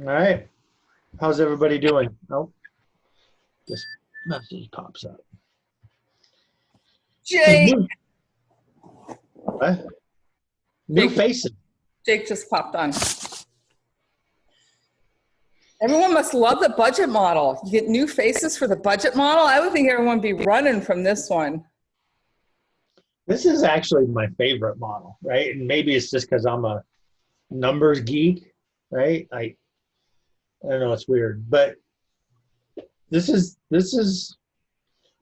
All right. How's everybody doing? Oh, this message pops up. Jake. What? New faces. Jake just popped on. Everyone must love the budget model. You get new faces for the budget model. I would think everyone would be running from this one. This is actually my favorite model, right? And maybe it's just because I'm a numbers geek, right? I don't know, it's weird, but this is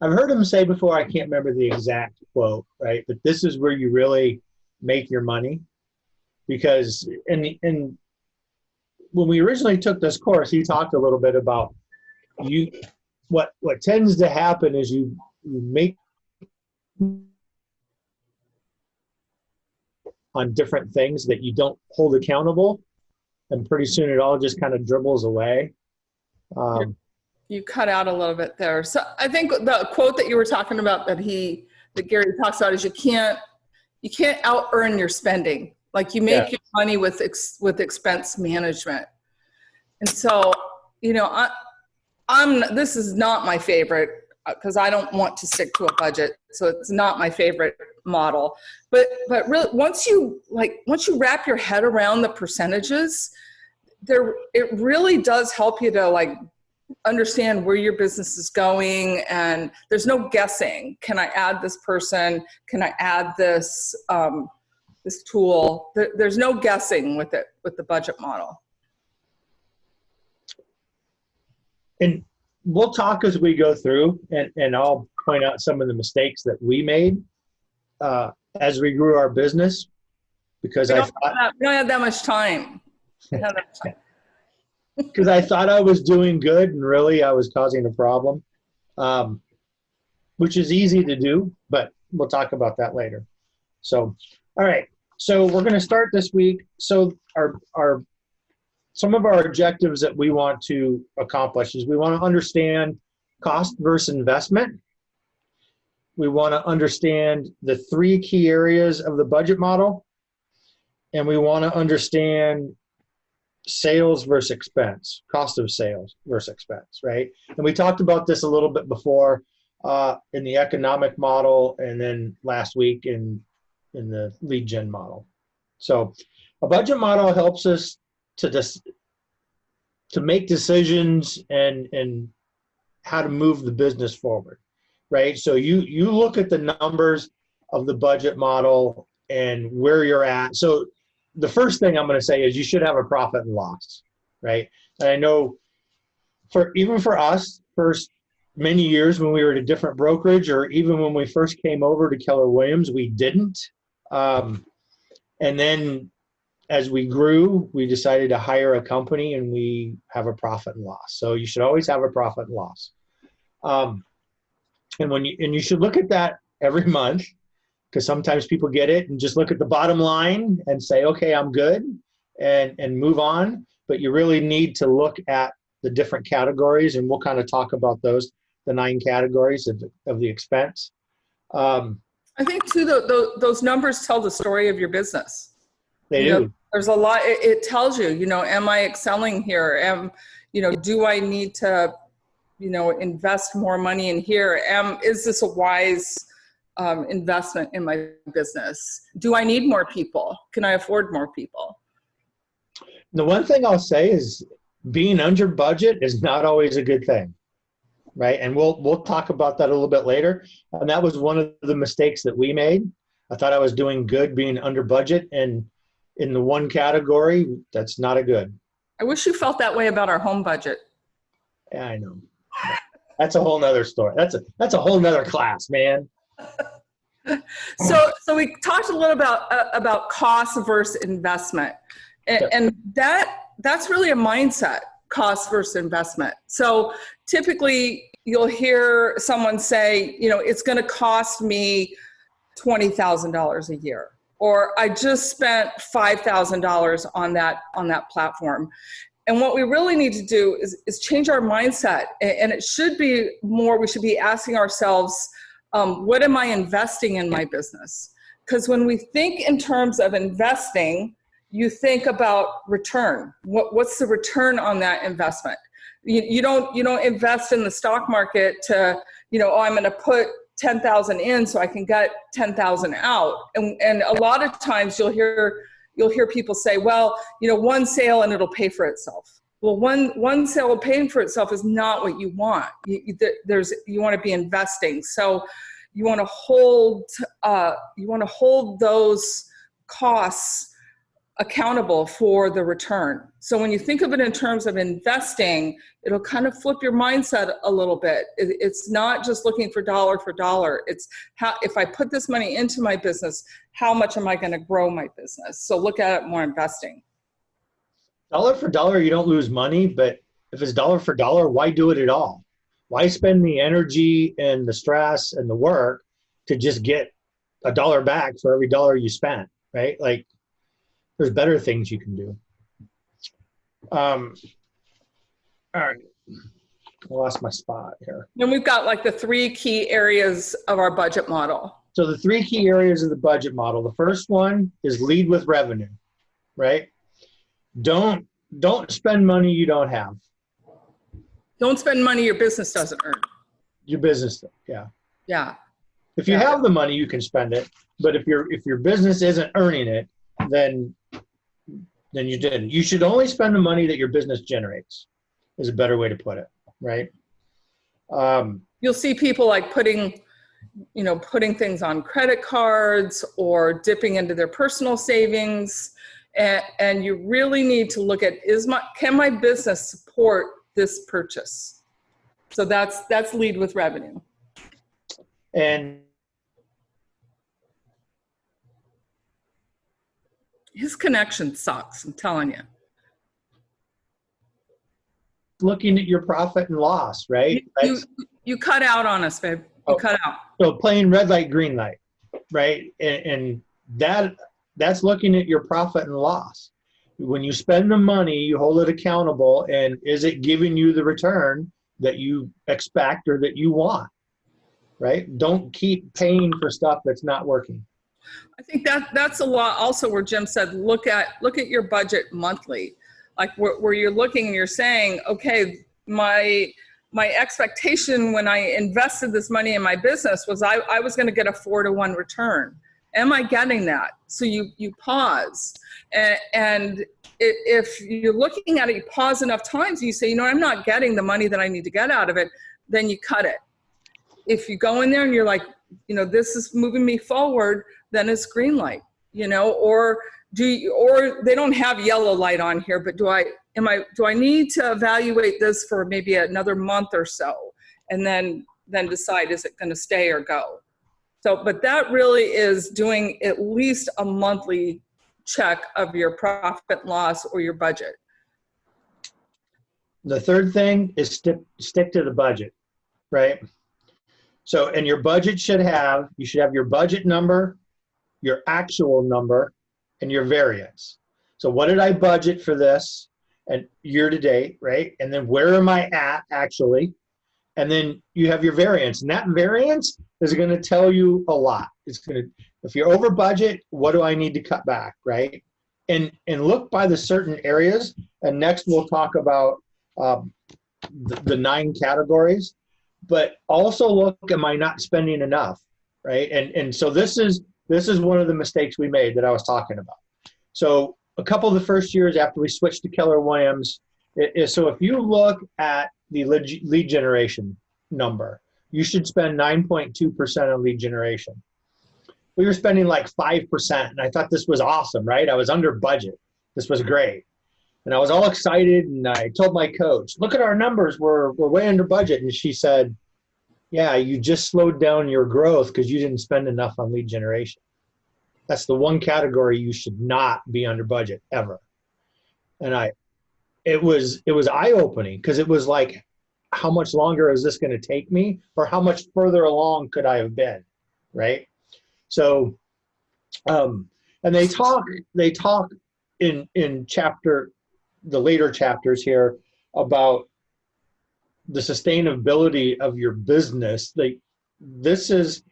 I've heard him say before, I can't remember the exact quote, right? But this is where you really make your money, because in when we originally took this course, he talked a little bit about what tends to happen is you make on different things that you don't hold accountable, and pretty soon it all just kind of dribbles away. You cut out a little bit there. So I think the quote that you were talking about that Gary talks about is you can't out earn your spending. Like you make your money with expense management. And so, this is not my favorite because I don't want to stick to a budget. So it's not my favorite model. But really, once you wrap your head around the percentages, it really does help you to understand where your business is going, and there's no guessing. Can I add this person? Can I add this this tool? There's no guessing with the budget model. And we'll talk as we go through, and I'll point out some of the mistakes that we made as we grew our business, because we don't have that much time. Because I thought I was doing good, and really I was causing a problem, which is easy to do, but we'll talk about that later. So, all right. So we're going to start this week. So some of our objectives that we want to accomplish is we want to understand cost versus investment. We want to understand the 3 key areas of the budget model, and we want to understand sales versus expense, cost of sales versus expense, right? And we talked about this a little bit before in the economic model, and then last week in the lead gen model. So a budget model helps us to make decisions and how to move the business forward, right? So you look at the numbers of the budget model and where you're at. So the first thing I'm going to say is you should have a profit and loss, right? And I know even for us, first many years when we were at a different brokerage, or even when we first came over to Keller Williams, we didn't. And then as we grew, we decided to hire a company, and we have a profit and loss. So you should always have a profit and loss. And you should look at that every month, because sometimes people get it and just look at the bottom line and say, okay, I'm good, and move on. But you really need to look at the different categories, and we'll kind of talk about those, the 9 categories of the expense. I think too, those numbers tell the story of your business. They do. There's a lot, it tells you, am I excelling here? Do I need to, invest more money in here? Is this a wise investment in my business? Do I need more people? Can I afford more people? The one thing I'll say is being under budget is not always a good thing, right? And we'll talk about that a little bit later. And that was one of the mistakes that we made. I thought I was doing good being under budget, and in the one category, that's not a good. I wish you felt that way about our home budget. Yeah, I know. That's a whole nother story. That's a whole nother class, man. So we talked a little about cost versus investment, and that's really a mindset, cost versus investment. So typically you'll hear someone say, it's going to cost me $20,000 a year, or I just spent $5,000 on that platform. And what we really need to do is change our mindset, and it should be more, we should be asking ourselves, what am I investing in my business? Because when we think in terms of investing, you think about return. What's the return on that investment? You don't invest in the stock market to, oh, I'm going to put 10,000 in so I can get 10,000 out. And a lot of times you'll hear people say, well, one sale and it'll pay for itself. Well, one sale paying for itself is not what you want. You want to be investing. So you want to hold those costs accountable for the return. So when you think of it in terms of investing, it'll kind of flip your mindset a little bit. It's not just looking for dollar. It's how, if I put this money into my business, how much am I going to grow my business? So look at it more investing. Dollar for dollar, you don't lose money, but if it's dollar for dollar, why do it at all? Why spend the energy and the stress and the work to just get a dollar back for every dollar you spent, right? Like, there's better things you can do. All right, I lost my spot here. Then we've got like the 3 key areas of our budget model. So the 3 key areas of the budget model. The first one is lead with revenue, right? Don't spend money you don't have. Don't spend money your business doesn't earn. Your business, yeah. Yeah. If you have the money, you can spend it. But if your business isn't earning it, then you didn't. You should only spend the money that your business generates, is a better way to put it, right? You'll see people like putting things on credit cards or dipping into their personal savings. And you really need to look at, can my business support this purchase? So that's lead with revenue. And his connection sucks, I'm telling you. Looking at your profit and loss, right? You cut out on us, babe. You cut out. So playing red light, green light, right? And that's looking at your profit and loss. When you spend the money, you hold it accountable, and is it giving you the return that you expect or that you want, right? Don't keep paying for stuff that's not working. I think that's a lot also where Jim said, look at your budget monthly, like where you're looking and you're saying, okay, my expectation when I invested this money in my business was I was going to get a 4-to-1 return. Am I getting that? So you pause. And if you're looking at it, you pause enough times and you say, I'm not getting the money that I need to get out of it, then you cut it. If you go in there and you're like, this is moving me forward, then it's green light, or they don't have yellow light on here, but do I need to evaluate this for maybe another month or so and then decide, is it going to stay or go? So, but that really is doing at least a monthly check of your profit and loss or your budget. The third thing is stick to the budget, right? So, and your budget you should have your budget number, your actual number, and your variance. So what did I budget for this and year to date, right? And then where am I at actually? And then you have your variance, and that variance is going to tell you a lot. If you're over budget, what do I need to cut back, right? And look by the certain areas. And next we'll talk about the 9 categories. But also look, am I not spending enough, right? And so this is one of the mistakes we made that I was talking about. So a couple of the first years after we switched to Keller Williams, so if you look at the lead generation number, you should spend 9.2% on lead generation. We were spending like 5%, and I thought this was awesome, right? I was under budget. This was great. And I was all excited, and I told my coach, look at our numbers, we're way under budget. And she said, yeah, you just slowed down your growth because you didn't spend enough on lead generation. That's the one category you should not be under budget ever. And it was eye-opening because it was like, how much longer is this going to take me, or how much further along could I have been, right? So, and they talk in the later chapters here about the sustainability of your business. This is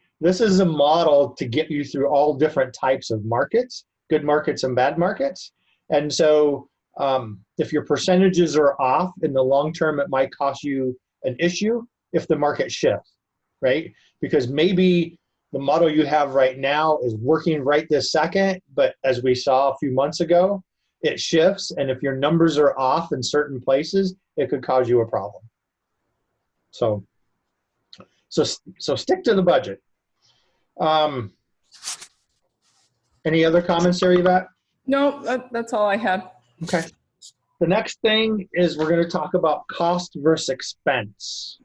a model to get you through all different types of markets, good markets and bad markets. And so if your percentages are off in the long term, it might cost you an issue if the market shifts, right? Because maybe the model you have right now is working right this second, but as we saw a few months ago, it shifts. And if your numbers are off in certain places, it could cause you a problem. So stick to the budget. Any other comments there, Yvette? No, that's all I had. Okay. The next thing is we're going to talk about cost versus expense,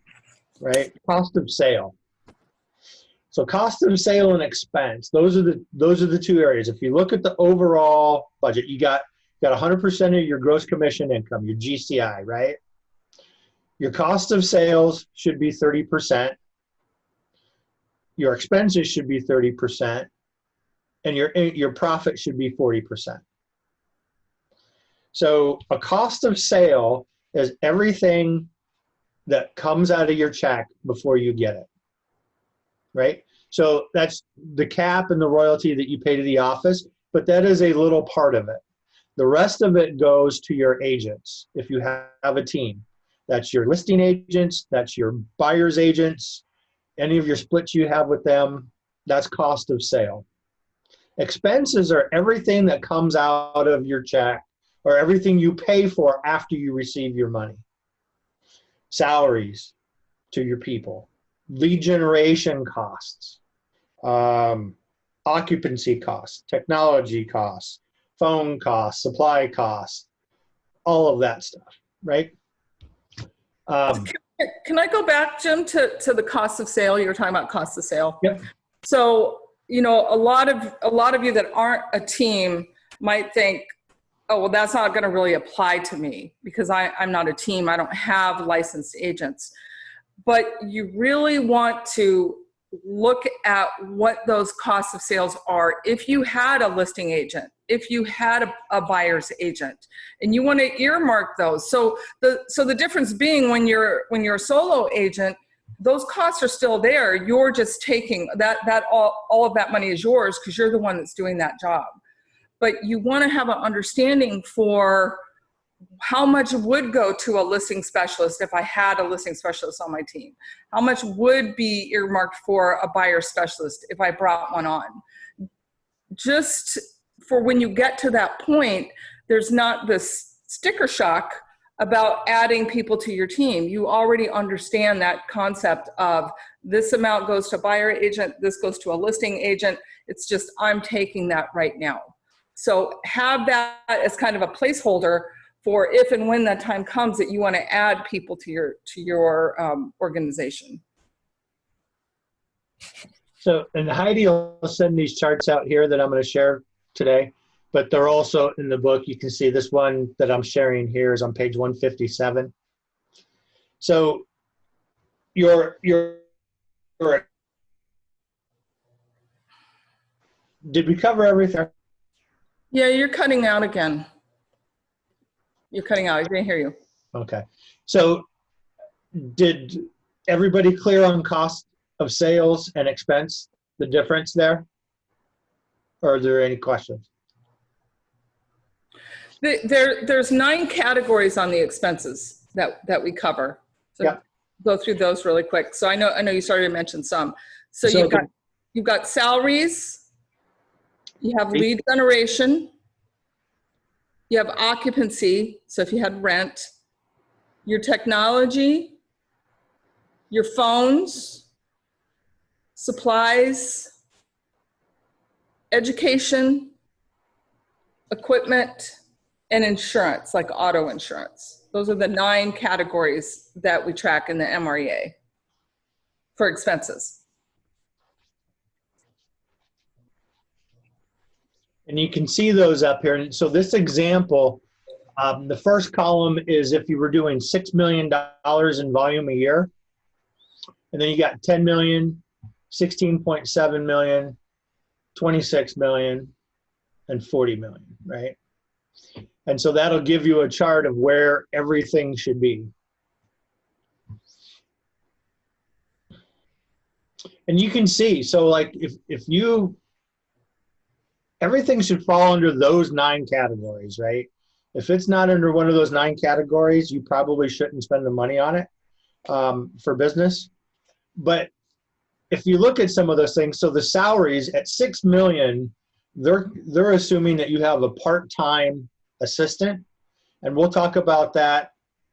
right? Cost of sale. So cost of sale and expense, those are the two areas. If you look at the overall budget, you got 100% of your gross commission income, your GCI, right? Your cost of sales should be 30%. Your expenses should be 30%, and your profit should be 40%. So a cost of sale is everything that comes out of your check before you get it, right? So that's the cap and the royalty that you pay to the office, but that is a little part of it. The rest of it goes to your agents if you have a team. That's your listing agents, that's your buyer's agents, any of your splits you have with them, that's cost of sale. Expenses are everything that comes out of your check or everything you pay for after you receive your money. Salaries to your people, lead generation costs, occupancy costs, technology costs, phone costs, supply costs, all of that stuff, right? Can I go back, Jim, to the cost of sale? You were talking about cost of sale. Yep. So, you know, a lot of you that aren't a team might think, oh, well, that's not going to really apply to me because I'm not a team. I don't have licensed agents. But you really want to look at what those costs of sales are if you had a listing agent, if you had a buyer's agent, and you want to earmark those. So the difference being when you're a solo agent, those costs are still there. You're just taking that all of that money is yours because you're the one that's doing that job. But you want to have an understanding for how much would go to a listing specialist if I had a listing specialist on my team? How much would be earmarked for a buyer specialist if I brought one on? Just for when you get to that point, there's not this sticker shock about adding people to your team. You already understand that concept of this amount goes to a buyer agent, this goes to a listing agent. It's just I'm taking that right now. So have that as kind of a placeholder for if and when that time comes that you want to add people to your organization. So, and Heidi will send these charts out here that I'm going to share today, but they're also in the book. You can see this one that I'm sharing here is on page 157. So your did we cover everything? Yeah, you're cutting out again. You're cutting out. I didn't hear you. Okay. So did everybody clear on cost of sales and expense, the difference there? Or are there any questions? There's 9 categories on the expenses that we cover. So yeah. Go through those really quick. So I know you started to mention some. So you've got salaries, you have lead generation, you have occupancy, so if you had rent, your technology, your phones, supplies, education, equipment, and insurance, like auto insurance. Those are the 9 categories that we track in the MREA for expenses. And you can see those up here. And so this example, the first column is if you were doing $6 million in volume a year. And then you got 10 million, 16.7 million, 26 million, and 40 million, right? And so that'll give you a chart of where everything should be. And you can see, so like if you everything should fall under those 9 categories, right? If it's not under one of those 9 categories, you probably shouldn't spend the money on it for business. But if you look at some of those things, so the salaries at $6 million, they're assuming that you have a part-time assistant, and we'll talk about that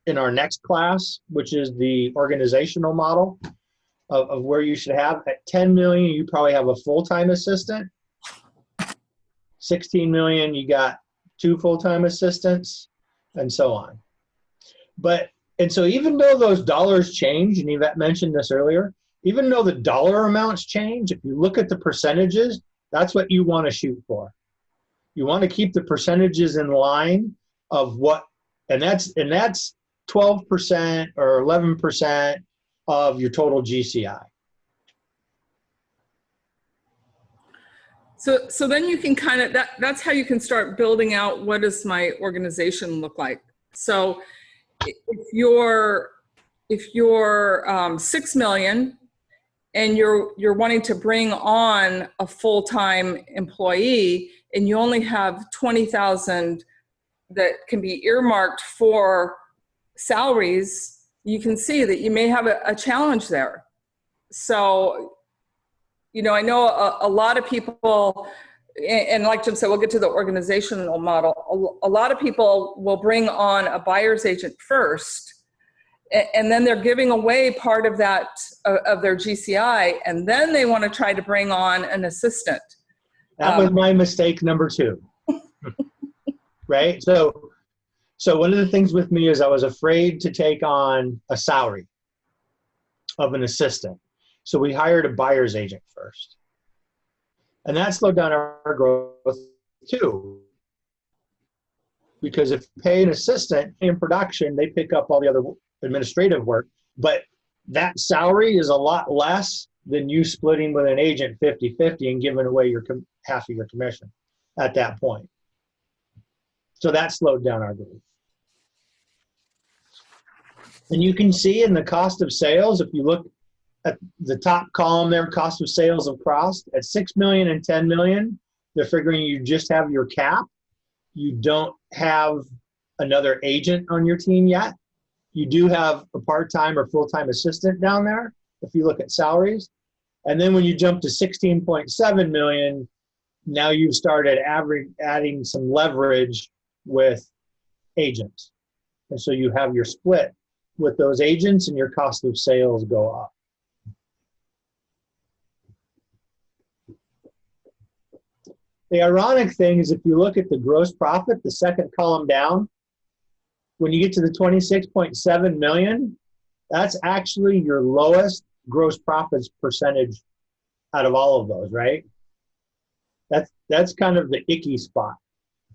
in our next class, which is the organizational model of where you should have. At 10 million, you probably have a full-time assistant. 16 million, you got 2 full-time assistants, and so on. And so even though those dollars change, and Yvette mentioned this earlier, even though the dollar amounts change, if you look at the percentages, that's what you want to shoot for. You want to keep the percentages in line of what, and that's 12% or 11% of your total GCI. So then you can kind of, that's how you can start building out, what does my organization look like? So if you're 6 million and you're wanting to bring on a full-time employee and you only have 20,000 that can be earmarked for salaries, you can see that you may have a challenge there. So, you know, I know a lot of people, and like Jim said, we'll get to the organizational model. A lot of people will bring on a buyer's agent first, and then they're giving away part of that, of their GCI, and then they want to try to bring on an assistant. That was my mistake number 2. Right? So one of the things with me is I was afraid to take on a salary of an assistant. So we hired a buyer's agent first. And that slowed down our growth too. Because if you pay an assistant in production, they pick up all the other administrative work. But that salary is a lot less than you splitting with an agent 50-50 and giving away your half of your commission at that point. So that slowed down our growth. And you can see in the cost of sales, if you look at the top column there, cost of sales of cost, at 6 million and 10 million, they're figuring you just have your cap. You don't have another agent on your team yet. You do have a part-time or full-time assistant down there, if you look at salaries. And then when you jump to 16.7 million, now you've started adding some leverage with agents. And so you have your split with those agents and your cost of sales go up. The ironic thing is if you look at the gross profit, the second column down, when you get to the 26.7 million, that's actually your lowest gross profits percentage out of all of those, right? That's kind of the icky spot.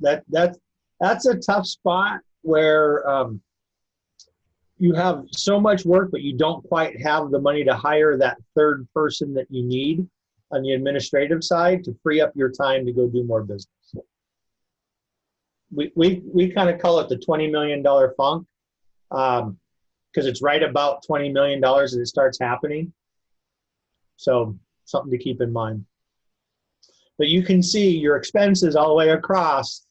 That's a tough spot where you have so much work, but you don't quite have the money to hire that third person that you need on the administrative side to free up your time to go do more business. We kind of call it the $20 million funk because it's right about $20 million as it starts happening. So something to keep in mind. But you can see your expenses all the way across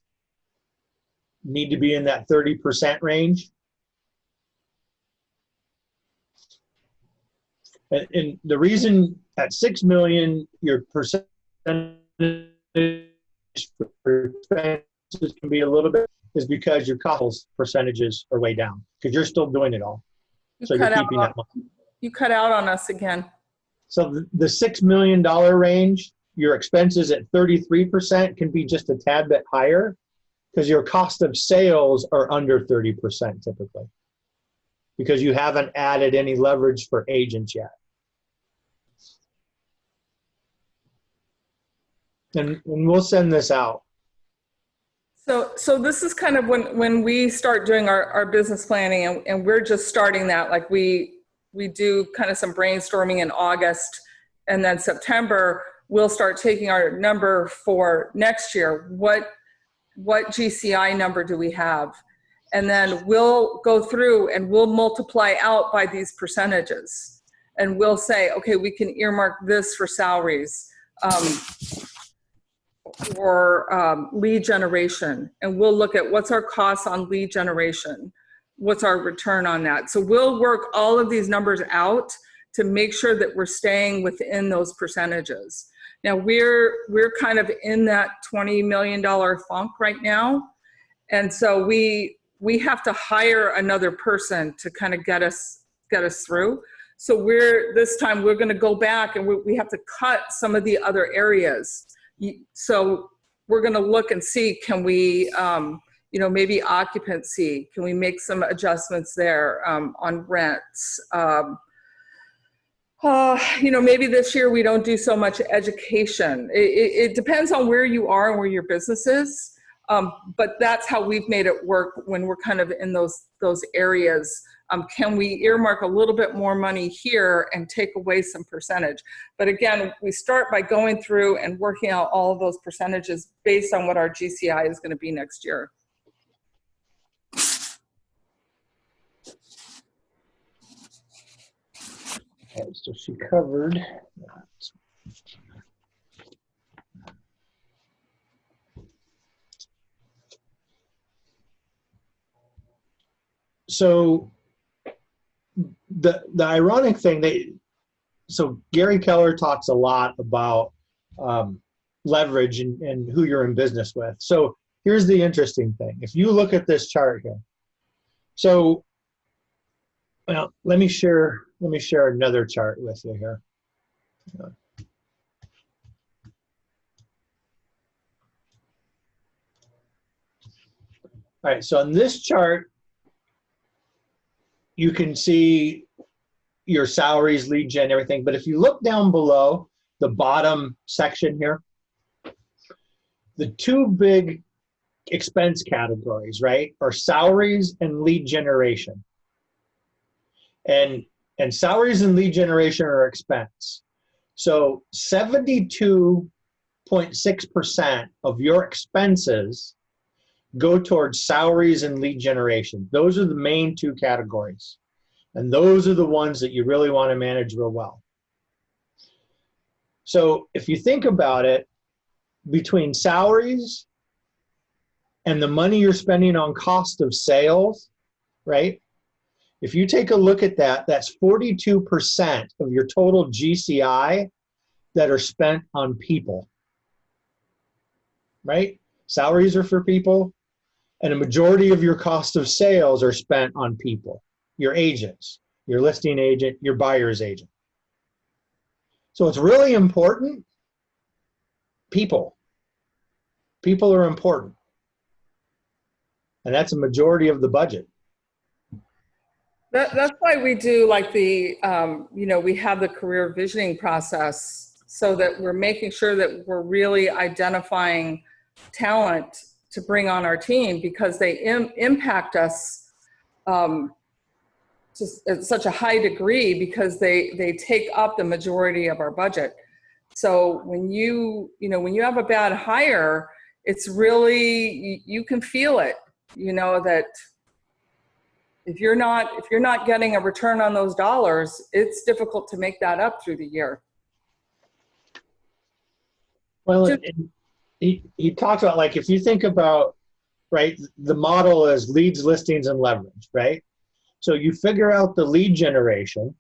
need to be in that 30% range. And the reason at 6 million, your percentage for expenses can be a little bit is because your cost percentages are way down because you're still doing it all. So you're keeping that money. You cut out on us again. So the $6 million range, your expenses at 33% can be just a tad bit higher because your cost of sales are under 30% typically because you haven't added any leverage for agents yet. And we'll send this out. So this is kind of when we start doing our business planning and we're just starting that, like we do kind of some brainstorming in August and then September, we'll start taking our number for next year. What GCI number do we have? And then we'll go through and we'll multiply out by these percentages. And we'll say, okay, we can earmark this for salaries. for lead generation, and we'll look at what's our cost on lead generation, what's our return on that. So we'll work all of these numbers out to make sure that we're staying within those percentages. Now we're kind of in that $20 million funk right now, and so we have to hire another person to kind of get us through. So this time we're going to go back and we have to cut some of the other areas. So we're going to look and see, can we, maybe occupancy, can we make some adjustments there on rents? Maybe this year we don't do so much education. It depends on where you are and where your business is. But that's how we've made it work when we're kind of in those areas. Can we earmark a little bit more money here and take away some percentage? But again, we start by going through and working out all of those percentages based on what our GCI is going to be next year. Okay, so she covered that. So the ironic thing, so Gary Keller talks a lot about leverage and who you're in business with. So here's the interesting thing. If you look at this chart here, so well, let me share another chart with you here. All right, so on this chart, you can see your salaries, lead gen, everything. But if you look down below the bottom section here, the two big expense categories, right, are salaries and lead generation. And salaries and lead generation are expense. So 72.6% of your expenses go towards salaries and lead generation. Those are the main two categories. And those are the ones that you really want to manage real well. So if you think about it, between salaries and the money you're spending on cost of sales, right? If you take a look at that, that's 42% of your total GCI that are spent on people, right? Salaries are for people, and a majority of your cost of sales are spent on people, your agents, your listing agent, your buyer's agent. So it's really important. People are important. And that's a majority of the budget. That's why we do like we have the career visioning process, so that we're making sure that we're really identifying talent to bring on our team, because they impact us just at such a high degree, because they take up the majority of our budget. So when you have a bad hire, it's really, you can feel it, that if you're not getting a return on those dollars, it's difficult to make that up through the year. Well, he talks about, like, if you think about, right, the model is leads, listings, and leverage, right? So you figure out the lead generation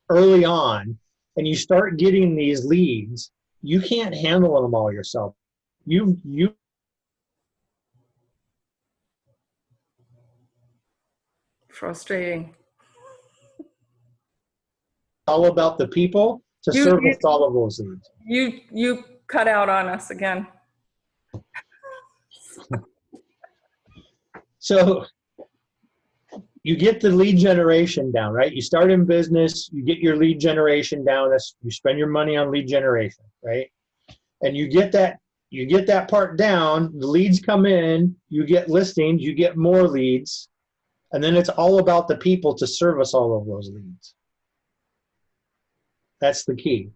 early on, and you start getting these leads. You can't handle them all yourself. You Frustrating. all about the people to service all of those leads. You cut out on us again. So you get the lead generation down, right? You start in business, you get your lead generation down. You spend your money on lead generation, right? And you get that part down, the leads come in, you get listings, you get more leads, and then it's all about the people to service all of those leads. That's the key.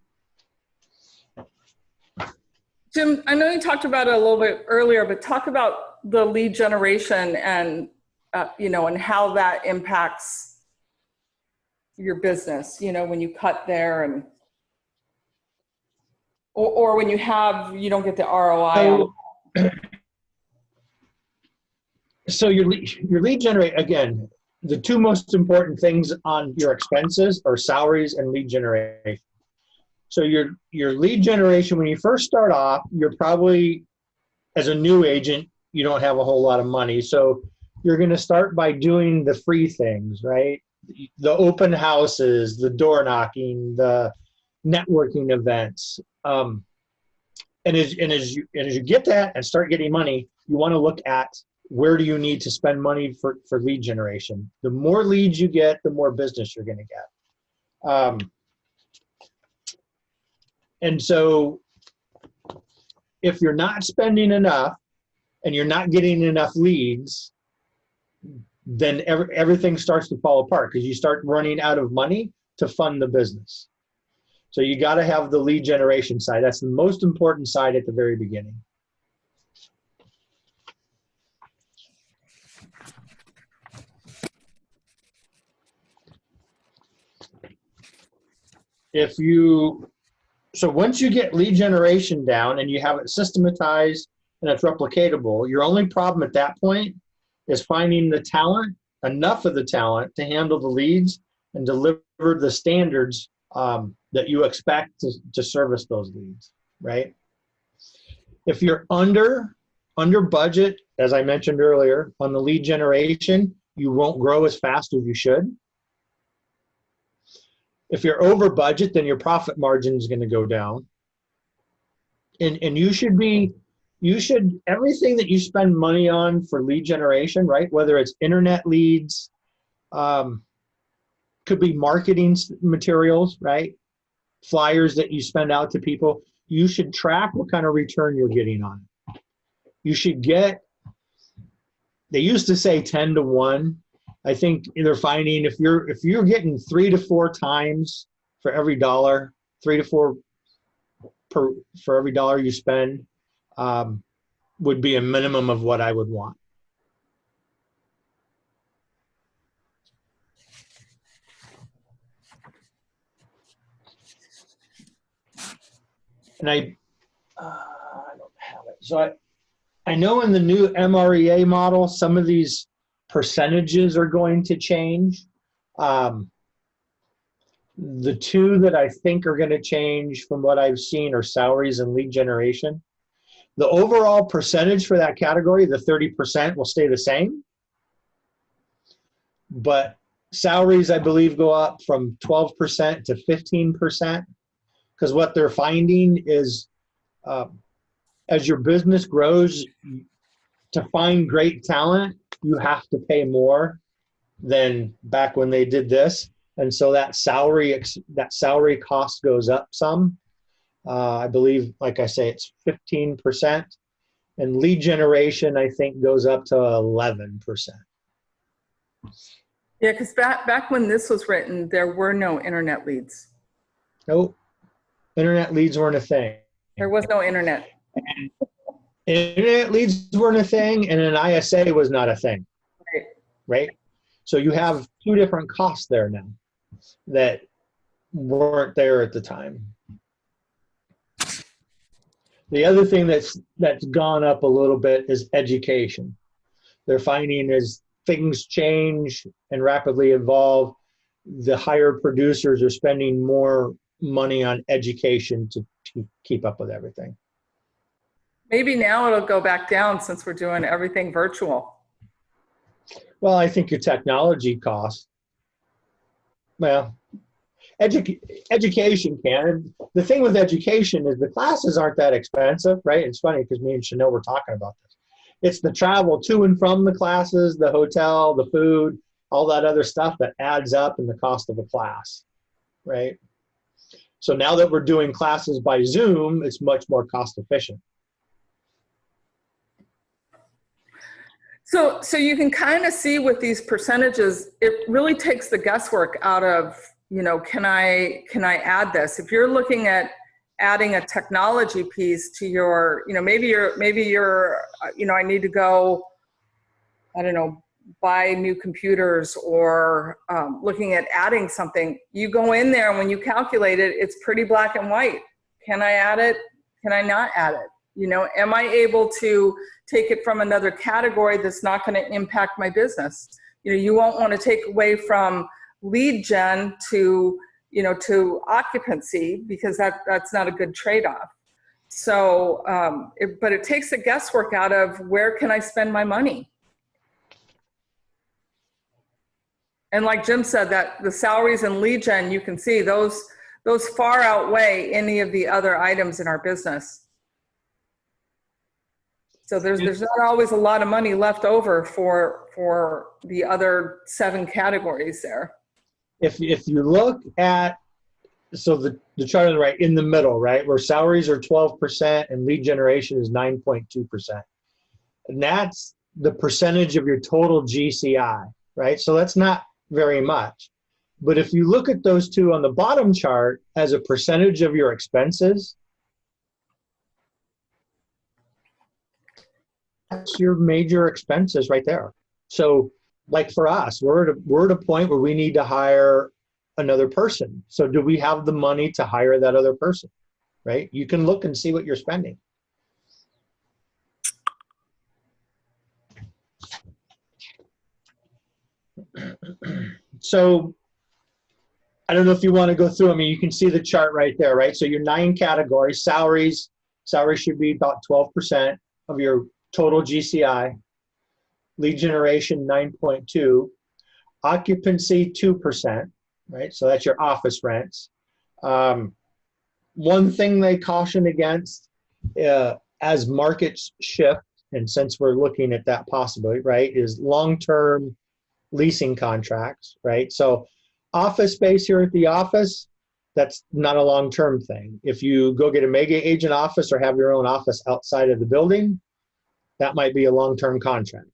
Jim, I know you talked about it a little bit earlier, but talk about the lead generation and and how that impacts your business, when you cut there, or when you don't get the ROI on. So your lead generate, again, the two most important things on your expenses are salaries and lead generation. So your lead generation, when you first start off, you're probably, as a new agent, you don't have a whole lot of money. So you're going to start by doing the free things, right? The open houses, the door knocking, the networking events. And as you get that and start getting money, you want to look at where do you need to spend money for lead generation. The more leads you get, the more business you're going to get. And so if you're not spending enough and you're not getting enough leads, then everything starts to fall apart because you start running out of money to fund the business. So you got to have the lead generation side. That's the most important side at the very beginning. So once you get lead generation down and you have it systematized and it's replicatable, your only problem at that point is finding the talent, enough of the talent to handle the leads and deliver the standards that you expect to service those leads, right? If you're under budget, as I mentioned earlier, on the lead generation, you won't grow as fast as you should. If you're over budget, then your profit margin is going to go down. And you should, everything that you spend money on for lead generation, right? Whether it's internet leads, could be marketing materials, right? Flyers that you send out to people. You should track what kind of return you're getting on it. You should get, they used to say 10 to 1. I think they're finding if you're getting 3 to 4 times for every dollar, 3 to 4 for every dollar you spend, would be a minimum of what I would want. And I don't have it. So I know in the new MREA model, some of these percentages are going to change. The two that I think are going to change from what I've seen are salaries and lead generation. The overall percentage for that category, the 30%, will stay the same. But salaries, I believe, go up from 12% to 15%. Because what they're finding is as your business grows, to find great talent, you have to pay more than back when they did this. And so that salary cost goes up some. I believe, like I say, it's 15%. And lead generation, I think, goes up to 11%. Yeah, because back when this was written, there were no internet leads. Nope. Internet leads weren't a thing. There was no internet. Internet leads weren't a thing, and an ISA was not a thing. Right? So you have two different costs there now that weren't there at the time. The other thing that's gone up a little bit is education. They're finding as things change and rapidly evolve, the higher producers are spending more money on education to keep up with everything. Maybe now it'll go back down since we're doing everything virtual. Well, I think your technology costs, well, education can. The thing with education is the classes aren't that expensive, right? It's funny because me and Chanel were talking about this. It's the travel to and from the classes, the hotel, the food, all that other stuff that adds up in the cost of a class, right? So now that we're doing classes by Zoom, it's much more cost efficient. So you can kind of see with these percentages, it really takes the guesswork out of, can I add this? If you're looking at adding a technology piece to your, maybe you're, I need to go, I don't know, buy new computers or looking at adding something, you go in there and when you calculate it, it's pretty black and white. Can I add it? Can I not add it? You know, am I able to take it from another category that's not going to impact my business? You know, you won't want to take away from lead gen to, you know, to occupancy, because that's not a good trade-off. So, but it takes the guesswork out of where can I spend my money? And like Jim said, that the salaries and lead gen, you can see those far outweigh any of the other items in our business. So there's not always a lot of money left over for the other 7 categories there. If you look at, so the chart on the right, in the middle, right, where salaries are 12% and lead generation is 9.2%. And that's the percentage of your total GCI, right? So that's not very much. But if you look at those two on the bottom chart as a percentage of your expenses, that's your major expenses right there. So like for us, we're at a point where we need to hire another person. So do we have the money to hire that other person, right? You can look and see what you're spending. So I don't know if you want to go through. I mean, you can see the chart right there, right? So your 9 categories, salaries should be about 12% of your total GCI. Lead generation, 9.2. Occupancy, 2%, right? So that's your office rents. One thing they caution against as markets shift, and since we're looking at that possibility, right, is long-term leasing contracts, right? So office space here at the office, that's not a long-term thing. If you go get a mega agent office or have your own office outside of the building, that might be a long-term contract,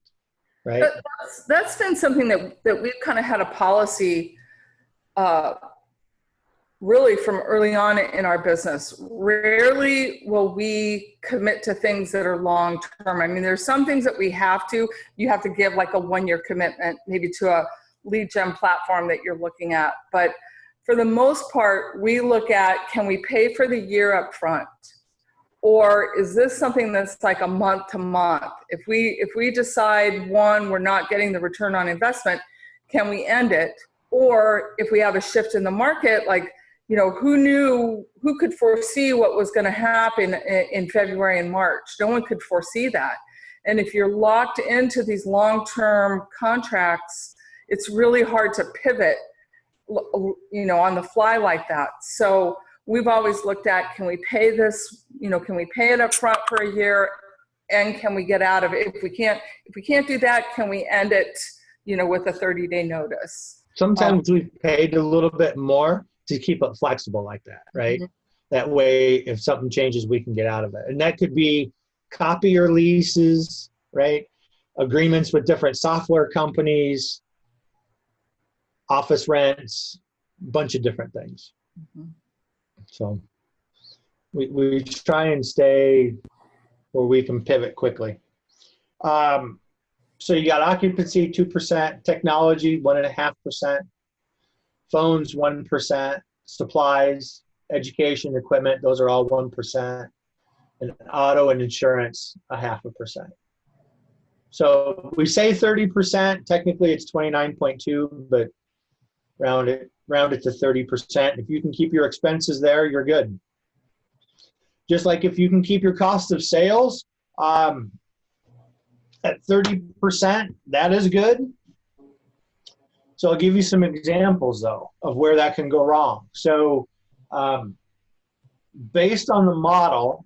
right? That's been something that we've kind of had a policy really from early on in our business. Rarely will we commit to things that are long-term. I mean, there's some things that you have to give like a 1-year commitment, maybe to a lead gen platform that you're looking at. But for the most part, we look at, can we pay for the year up front? Or is this something that's like a month to month? If we decide, one, we're not getting the return on investment, can we end it? Or if we have a shift in the market, like, you know, who could foresee what was going to happen in February and March? No one could foresee that. And if you're locked into these long-term contracts, it's really hard to pivot, you know, on the fly like that. So we've always looked at, can we pay this, you know, can we pay it up front for a year, and can we get out of it? If we can't do that, can we end it, you know, with a 30-day notice? Sometimes we've paid a little bit more to keep it flexible like that, right? Mm-hmm. That way, if something changes, we can get out of it. And that could be copier leases, right? Agreements with different software companies, office rents, a bunch of different things. Mm-hmm. So we try and stay where we can pivot quickly. So you got occupancy, 2%, technology, 1.5%, phones, 1%, supplies, education, equipment, those are all 1%, and auto and insurance, 0.5%. So we say 30%, technically it's 29.2, but round it to 30%. If you can keep your expenses there, you're good. Just like if you can keep your cost of sales at 30%, that is good. So I'll give you some examples, though, of where that can go wrong. So based on the model,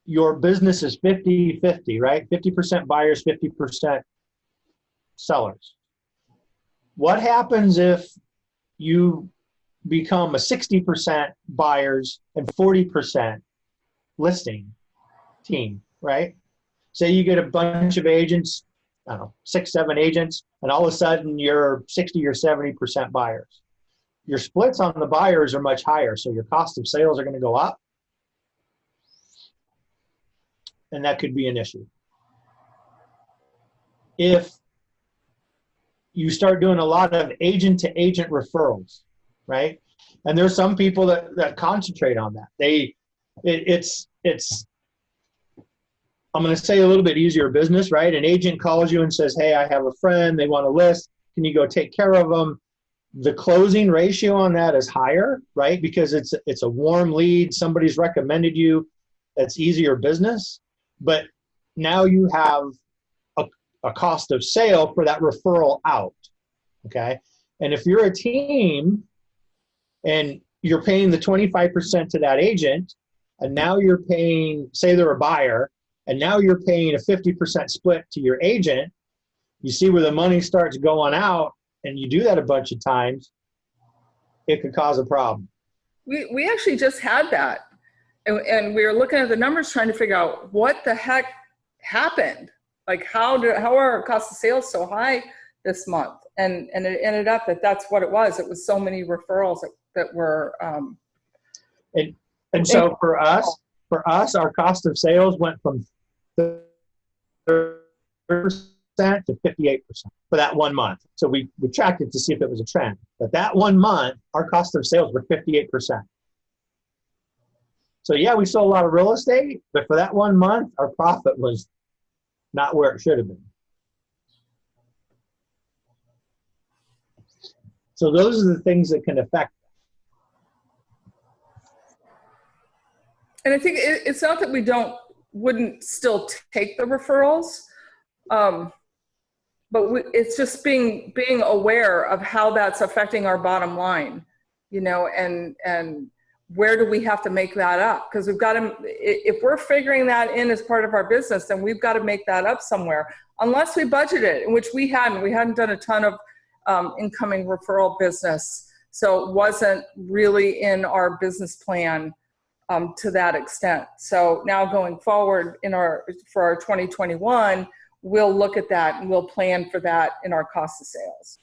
your business is 50-50, right? 50% buyers, 50% sellers. What happens if you become a 60% buyers and 40% listing team, right? Say you get a bunch of agents, I don't know, 6, 7 agents, and all of a sudden you're 60 or 70% buyers. Your splits on the buyers are much higher, so your cost of sales are going to go up, and that could be an issue. If you start doing a lot of agent-to-agent referrals, right? And there's some people that concentrate on that. They it's I'm going to say a little bit easier business, right? An agent calls you and says, hey, I have a friend, they want a list. Can you go take care of them? The closing ratio on that is higher, right? Because it's a warm lead. Somebody's recommended you. That's easier business. But now you have a cost of sale for that referral out, okay? And if you're a team and you're paying the 25% to that agent, and now you're paying, say they're a buyer, and now you're paying a 50% split to your agent, you see where the money starts going out, and you do that a bunch of times, it could cause a problem. We actually just had that. And we were looking at the numbers trying to figure out what the heck happened. Like how are our cost of sales so high this month? And it ended up that that's what it was. It was so many referrals that were. And so for us, our cost of sales went from 30% to 58% for that 1 month. So we tracked it to see if it was a trend. But that 1 month, our cost of sales were 58%. So yeah, we sold a lot of real estate, but for that 1 month, our profit was not where it should have been. So those are the things that can affect. And I think it's not that we wouldn't still take the referrals, but it's just being aware of how that's affecting our bottom line, you know, and where do we have to make that up? Because we've got to, if we're figuring that in as part of our business, then we've got to make that up somewhere, unless we budget it, which we hadn't done a ton of incoming referral business. So it wasn't really in our business plan to that extent. So now going forward for our 2021, we'll look at that and we'll plan for that in our cost of sales.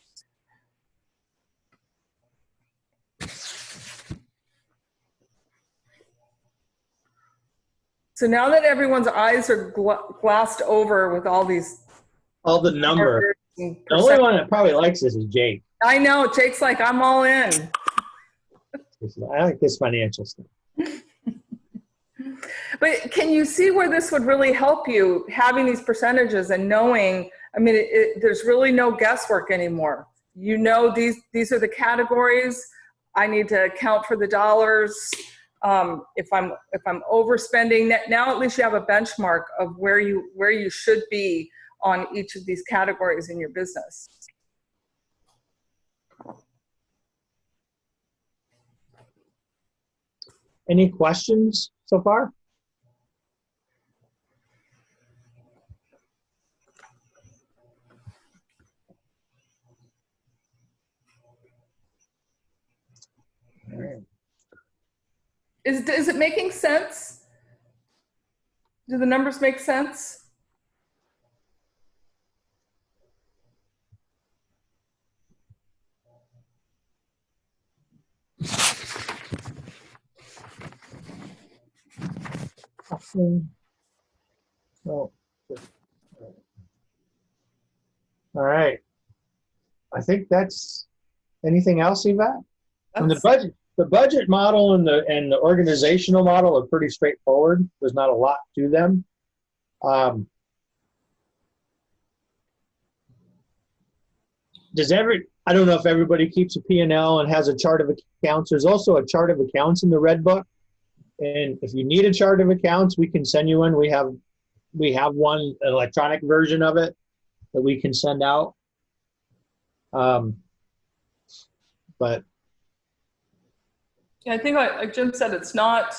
So now that everyone's eyes are glassed over with all the numbers. The only one that probably likes this is Jake. I know, Jake's like, I'm all in. I like this financial stuff. But can you see where this would really help you, having these percentages and knowing, I mean, there's really no guesswork anymore. You know, these are the categories. I need to account for the dollars. If I'm overspending, now at least you have a benchmark of where you should be on each of these categories in your business. Any questions so far? All right. Is it making sense? Do the numbers make sense? Oh. All right. I think that's anything else, Yvette? And the budget model and the organizational model are pretty straightforward. There's not a lot to them. I don't know if everybody keeps a P&L and has a chart of accounts. There's also a chart of accounts in the Red Book. And if you need a chart of accounts, we can send you one. We have one, an electronic version of it that we can send out. But yeah, I think like Jim said, there's not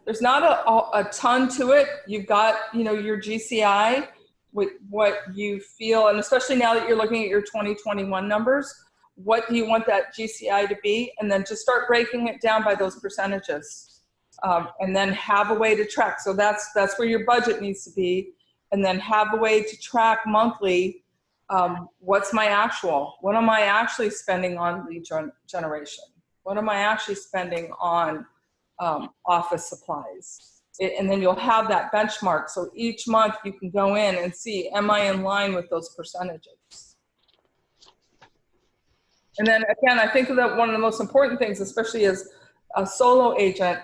a ton to it. You've got, you know, your GCI with what you feel, and especially now that you're looking at your 2021 numbers, what do you want that GCI to be? And then just start breaking it down by those percentages. And then have a way to track. So that's where your budget needs to be. And then have a way to track monthly. What's my actual? What am I actually spending on lead generation? What am I actually spending on office supplies? And then you'll have that benchmark. So each month you can go in and see, am I in line with those percentages? And then again, I think that one of the most important things, especially as a solo agent,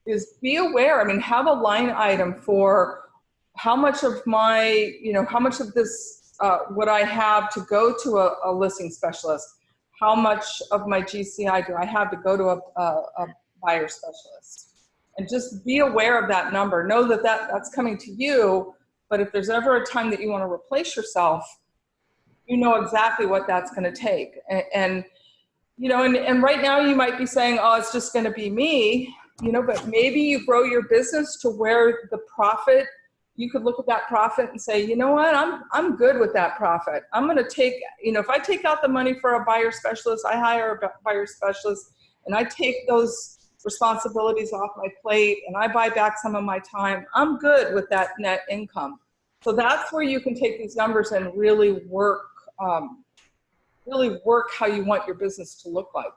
is be aware. I mean, have a line item for how much of my, how much of this would I have to go to a listing specialist? How much of my GCI do I have to go to a buyer specialist? And just be aware of that number. Know that that's coming to you, but if there's ever a time that you want to replace yourself, you know exactly what that's going to take. And right now you might be saying, oh, it's just going to be me, but maybe you grow your business to where the profit, you could look at that profit and say, you know what, I'm good with that profit. I'm going to take, if I take out the money for a buyer specialist, I hire a buyer specialist and I take those responsibilities off my plate and I buy back some of my time, I'm good with that net income. So that's where you can take these numbers and really work how you want your business to look like,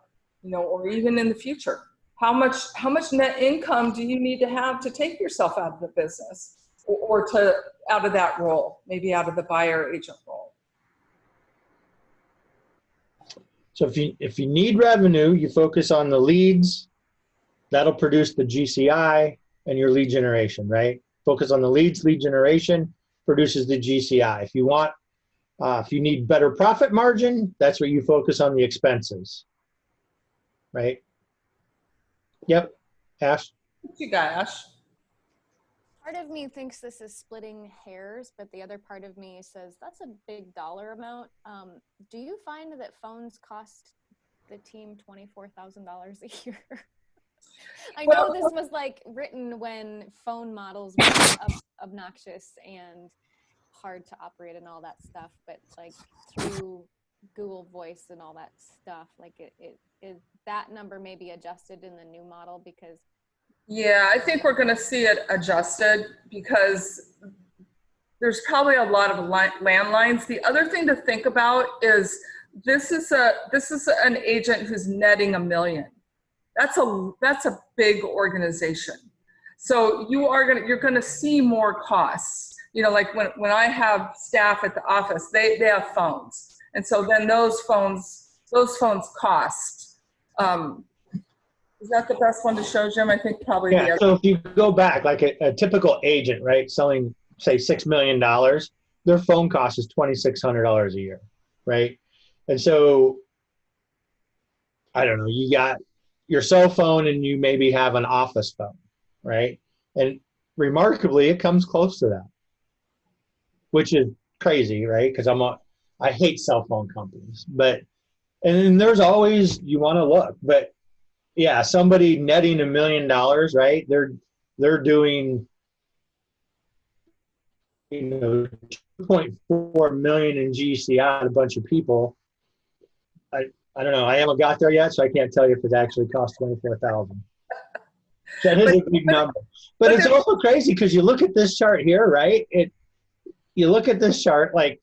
or even in the future. How much net income do you need to have to take yourself out of the business or to out of that role, maybe out of the buyer agent role? So if you need revenue, you focus on the leads. That'll produce the GCI and your lead generation, right? Focus on the leads, lead generation produces the GCI. If you need better profit margin, that's where you focus on the expenses, right? Yep. Ash? What you got, Ash? Part of me thinks this is splitting hairs, but the other part of me says that's a big dollar amount. Do you find that phones cost the team $24,000 a year? I know this was written when phone models were obnoxious and hard to operate and all that stuff, but through Google Voice and all that stuff, is that number maybe adjusted in the new model? Because yeah, I think we're going to see it adjusted because there's probably a lot of landlines. The other thing to think about is this is an agent who's netting $1 million. That's a big organization. So you're going to see more costs. Like when I have staff at the office, they have phones. And so then those phones cost. Is that the best one to show, Jim? I think probably Yeah, the other. so if you go back, like a typical agent, right, selling, say, $6 million, their phone cost is $2,600 a year, right? And so, I don't know, you got your cell phone and you maybe have an office phone, right? And remarkably, it comes close to that, which is crazy, right? Because I hate cell phone companies, and then there's always, you want to look, but yeah, somebody netting $1 million, right? They're doing, 2.4 million in GCI, a bunch of people. I don't know. I haven't got there yet, so I can't tell you if it actually costs 24,000. That is a big number, but it's also crazy because you look at this chart here, right? You look at this chart like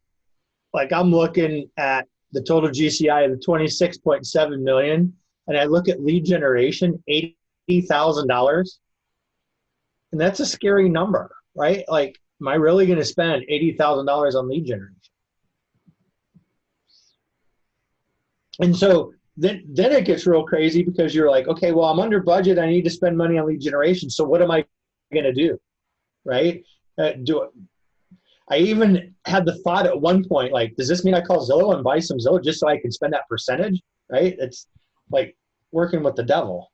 I'm looking at the total GCI of the 26.7 million. And I look at lead generation, $80,000, and that's a scary number, right? Like, am I really going to spend $80,000 on lead generation? And so then it gets real crazy because you're like, okay, well, I'm under budget. I need to spend money on lead generation. So what am I going to do, right? I even had the thought at one point, like, does this mean I call Zillow and buy some Zillow just so I can spend that percentage, right? It's like working with the devil.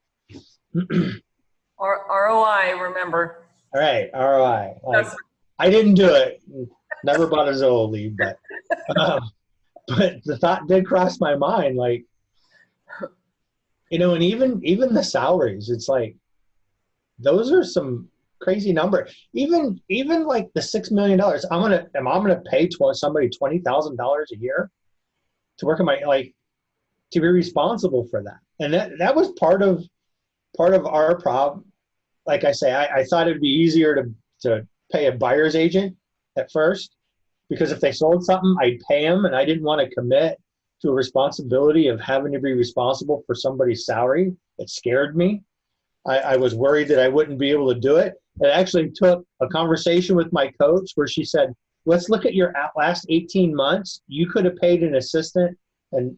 ROI, remember. All right, ROI. I didn't do it. Never bought a Zillow lead, but the thought did cross my mind, and even the salaries, it's like, those are some crazy number. Even like the $6 million, I'm gonna pay somebody $20,000 a year to work on to be responsible for that. And that was part of our problem. Like I say, I thought it'd be easier to pay a buyer's agent at first, because if they sold something, I'd pay them, and I didn't want to commit to a responsibility of having to be responsible for somebody's salary. It scared me. I was worried that I wouldn't be able to do it. It actually took a conversation with my coach where she said, let's look at your last 18 months. You could have paid an assistant and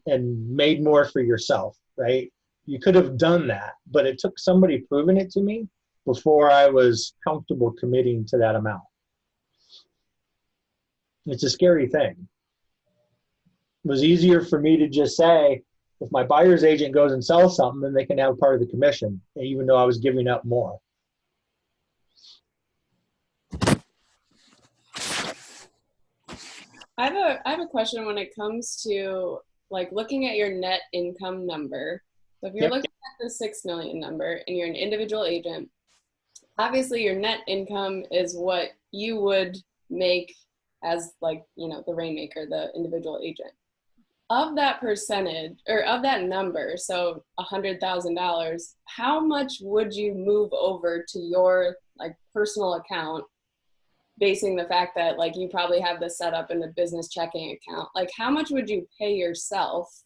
made more for yourself, right? You could have done that, but it took somebody proving it to me before I was comfortable committing to that amount. It's a scary thing. It was easier for me to just say, if my buyer's agent goes and sells something, then they can have part of the commission, even though I was giving up more. I have a question when it comes to like looking at your net income number. So if you're Yep. looking at the 6 million number and you're an individual agent, obviously your net income is what you would make as like, you know, the rainmaker, the individual agent. Of that percentage or of that number, so $100,000, how much would you move over to your like personal account, basing the fact that like you probably have this set up in the business checking account? Like how much would you pay yourself?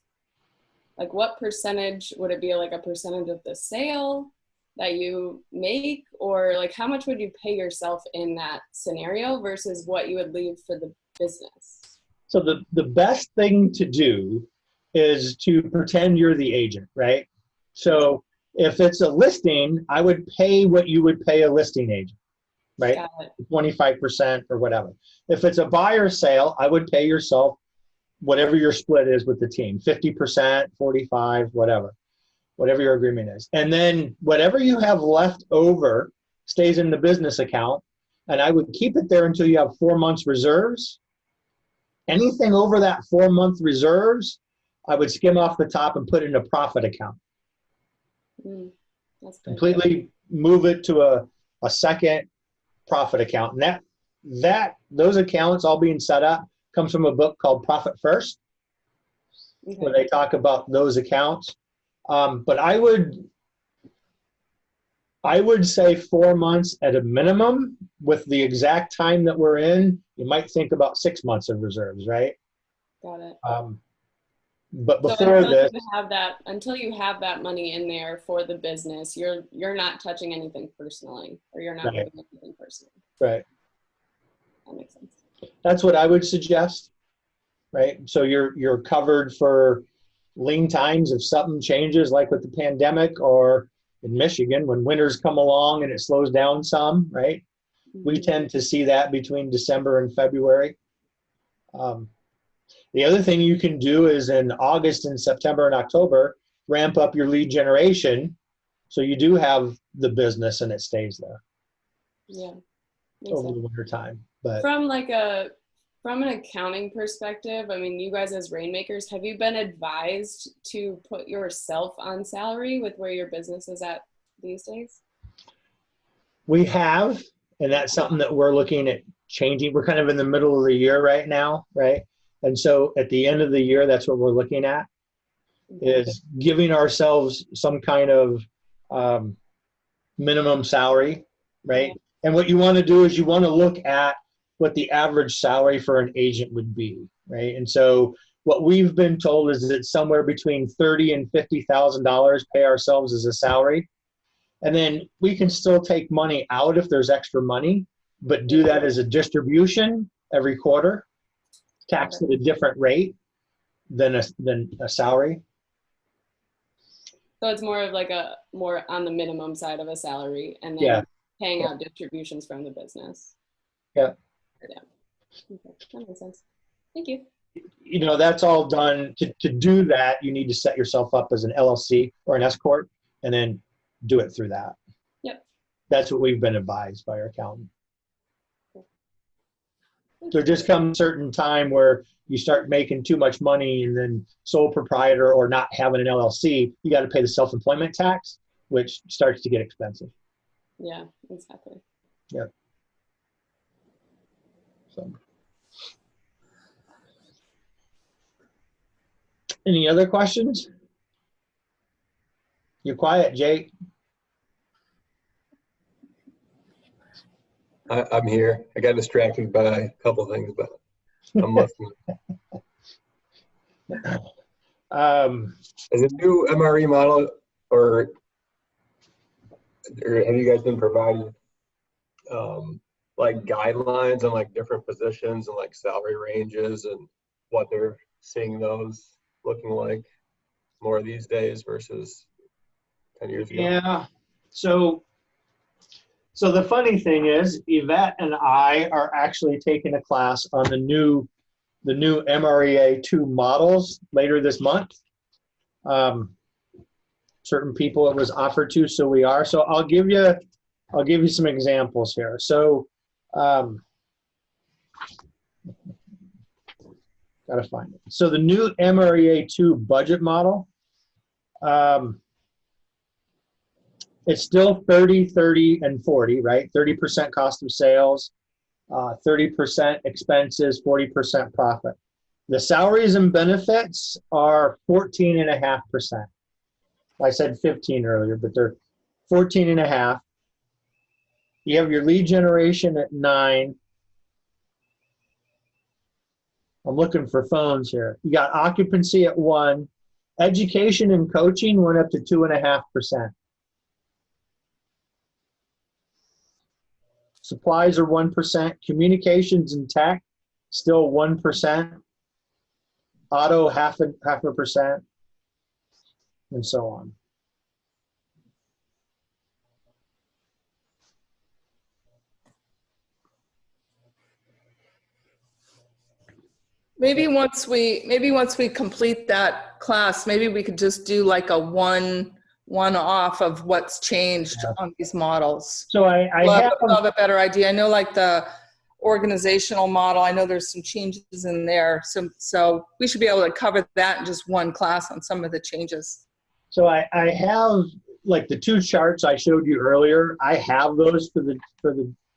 Like what percentage would it be, like a percentage of the sale that you make, or like how much would you pay yourself in that scenario versus what you would leave for the business? So the best thing to do is to pretend you're the agent, right? So if it's a listing, I would pay what you would pay a listing agent, right? 25% or whatever. If it's a buyer sale, I would pay yourself whatever your split is with the team, 50%, 45, whatever your agreement is. And then whatever you have left over stays in the business account, and I would keep it there until you have 4 months reserves. Anything over that 4-month reserves, I would skim off the top and put in a profit account. That's Completely move it to a second profit account. And those accounts all being set up comes from a book called Profit First, where they talk about those accounts. But I would say 4 months at a minimum. With the exact time that we're in, you might think about 6 months of reserves, right? Got it. But before so until you have that money in there for the business, you're not touching anything personally, or you're not doing anything personally. Right. That makes sense. That's what I would suggest, right? So you're covered for lean times if something changes, like with the pandemic, or in Michigan when winters come along and it slows down some, right? We tend to see that between December and February. The other thing you can do is in August and September and October, ramp up your lead generation so you do have the business and it stays there. Yeah. Over the winter time. But from an accounting perspective, I mean, you guys as rainmakers, have you been advised to put yourself on salary with where your business is at these days? We have, and that's something that we're looking at changing. We're kind of in the middle of the year right now, right? And so at the end of the year, that's what we're looking at, is giving ourselves some kind of minimum salary, right? And what you want to do is you want to look at what the average salary for an agent would be, right? And so what we've been told is that somewhere between $30,000 and $50,000 pay ourselves as a salary. And then we can still take money out if there's extra money, but do that as a distribution every quarter, taxed at a different rate than a salary. So it's more of like more on the minimum side of a salary, and then paying out distributions from the business. Yeah. Okay. That makes sense. Thank you. You know, that's all done. To do that, you need to set yourself up as an LLC or an S corp, and then do it through that. Yep. That's what we've been advised by our accountant. There just comes a certain time where you start making too much money, and then sole proprietor or not having an LLC, you got to pay the self-employment tax, which starts to get expensive. Yeah, exactly. Yep. So, any other questions? You're quiet, Jake. I'm here. I got distracted by a couple of things, but I'm listening. Is a new MRE model, or have you guys been provided like guidelines on like different positions and like salary ranges and what they're seeing those looking like more these days versus 10 years ago? Yeah. So So the funny thing is, Yvette and I are actually taking a class on the new MREA 2 models later this month. Certain people it was offered to, so we are. So I'll give you some examples here. So gotta find it. So the new MREA 2 budget model, it's still 30, 30, and 40, right? 30% cost of sales, 30% expenses, 40% profit. The salaries and benefits are 14.5%. I said 15 earlier, but they're 14.5. You have your lead generation at 9. I'm looking for phones here. You got occupancy at 1. Education and coaching went up to 2.5%. Supplies are 1%. Communications and tech still 1%. Auto half a percent, and so on. Maybe once we complete that class, maybe we could just do like a one-off of what's changed on these models. So I have a better idea. I know like the organizational model, I know there's some changes in there. So we should be able to cover that in just one class on some of the changes. So I have like the 2 charts I showed you earlier. I have those for the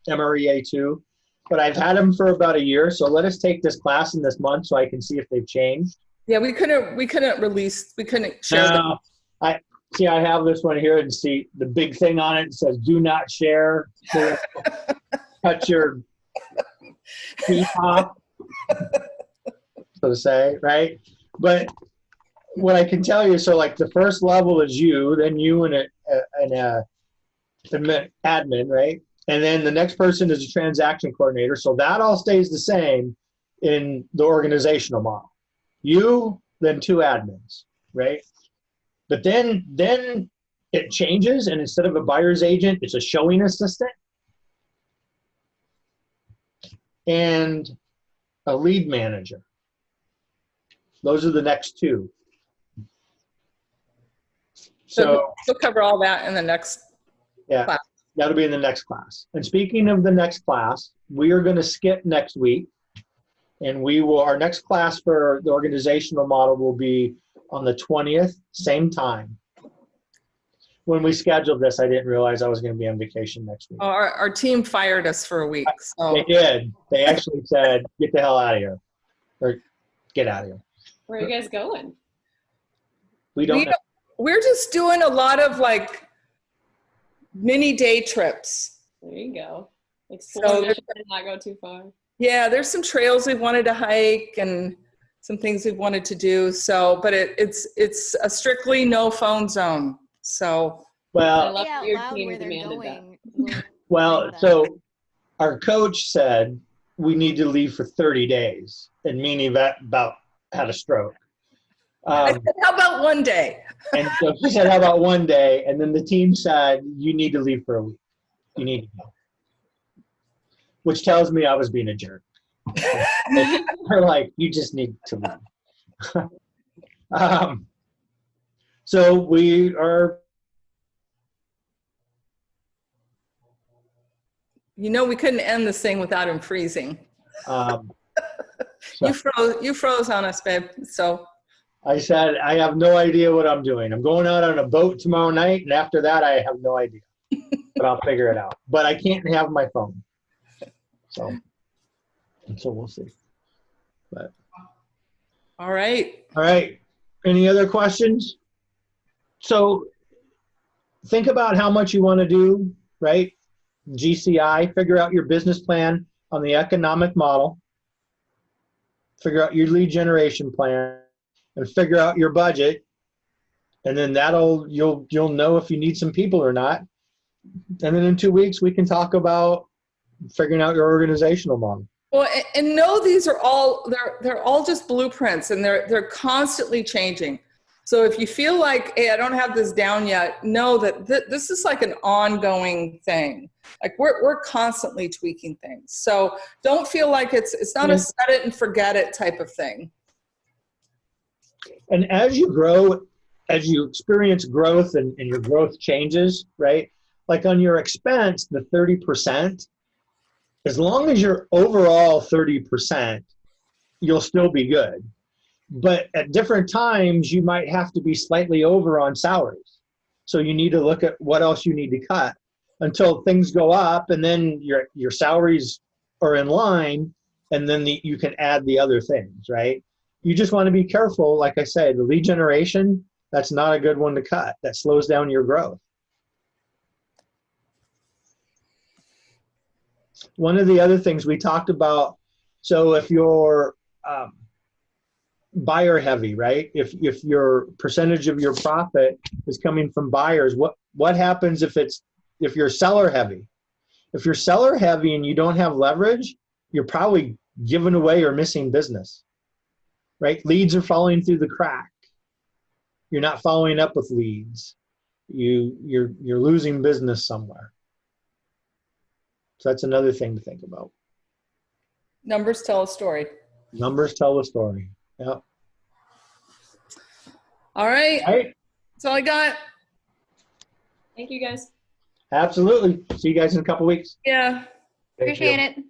MREA 2, but I've had them for about a year. So let us take this class in this month so I can see if they've changed. Yeah, we couldn't share them. I have this one here and see the big thing on it. It says do not share. Cut your feet off, so to say, right? But what I can tell you, so like the first level is you, then you and an admin, right? And then the next person is a transaction coordinator. So that all stays the same in the organizational model. You, then 2 admins, right? But then it changes, and instead of a buyer's agent, it's a showing assistant and a lead manager. Those are the next 2. So we'll cover all that in the next class. That'll be in the next class. And speaking of the next class, we are going to skip next week, and our next class for the organizational model will be on the 20th, same time. When we scheduled this, I didn't realize I was going to be on vacation next week. Our team fired us for a week. So. They did. They actually said, get the hell out of here. Or get out of here. Where are you guys going? We don't know. We're just doing a lot of like mini day trips. There you go. Explore and not go too far. Yeah, there's some trails we wanted to hike and some things we wanted to do. So, but it's a strictly no phone zone. So, well, where they're going. Well, so our coach said we need to leave for 30 days, and me and Yvette about had a stroke. I said, how about one day? And so she said, how about one day? And then the team said, you need to leave for a week. You need to go. Which tells me I was being a jerk. They're like, you just need to leave. So we are. We couldn't end this thing without him freezing. So you froze on us, babe. So. I said, I have no idea what I'm doing. I'm going out on a boat tomorrow night, and after that, I have no idea. But I'll figure it out. But I can't have my phone. So we'll see. But All right. Any other questions? So think about how much you want to do, right? GCI, figure out your business plan on the economic model. Figure out your lead generation plan. And figure out your budget, and then you'll know if you need some people or not. And then in 2 weeks we can talk about figuring out your organizational model. Well, and these are all they're all just blueprints, and they're constantly changing. So if you feel like, hey, I don't have this down yet, know that this is like an ongoing thing. Like we're constantly tweaking things. So don't feel like it's not a set it and forget it type of thing. And as you grow, as you experience growth and your growth changes, right? Like on your expense, the 30%, as long as you're overall 30%, you'll still be good. But at different times, you might have to be slightly over on salaries. So you need to look at what else you need to cut until things go up, and then your salaries are in line, and then you can add the other things, right? You just want to be careful. Like I said, the lead generation, that's not a good one to cut. That slows down your growth. One of the other things we talked about, so if you're buyer heavy, right? If your percentage of your profit is coming from buyers, what happens if you're seller heavy? If you're seller heavy and you don't have leverage, you're probably giving away or missing business, right? Leads are falling through the crack. You're not following up with leads. You're losing business somewhere. So that's another thing to think about. Numbers tell a story. Numbers tell a story. Yeah. All right. All right. That's all I got. Thank you guys. Absolutely. See you guys in a couple weeks. Yeah. Thank you. Appreciate it.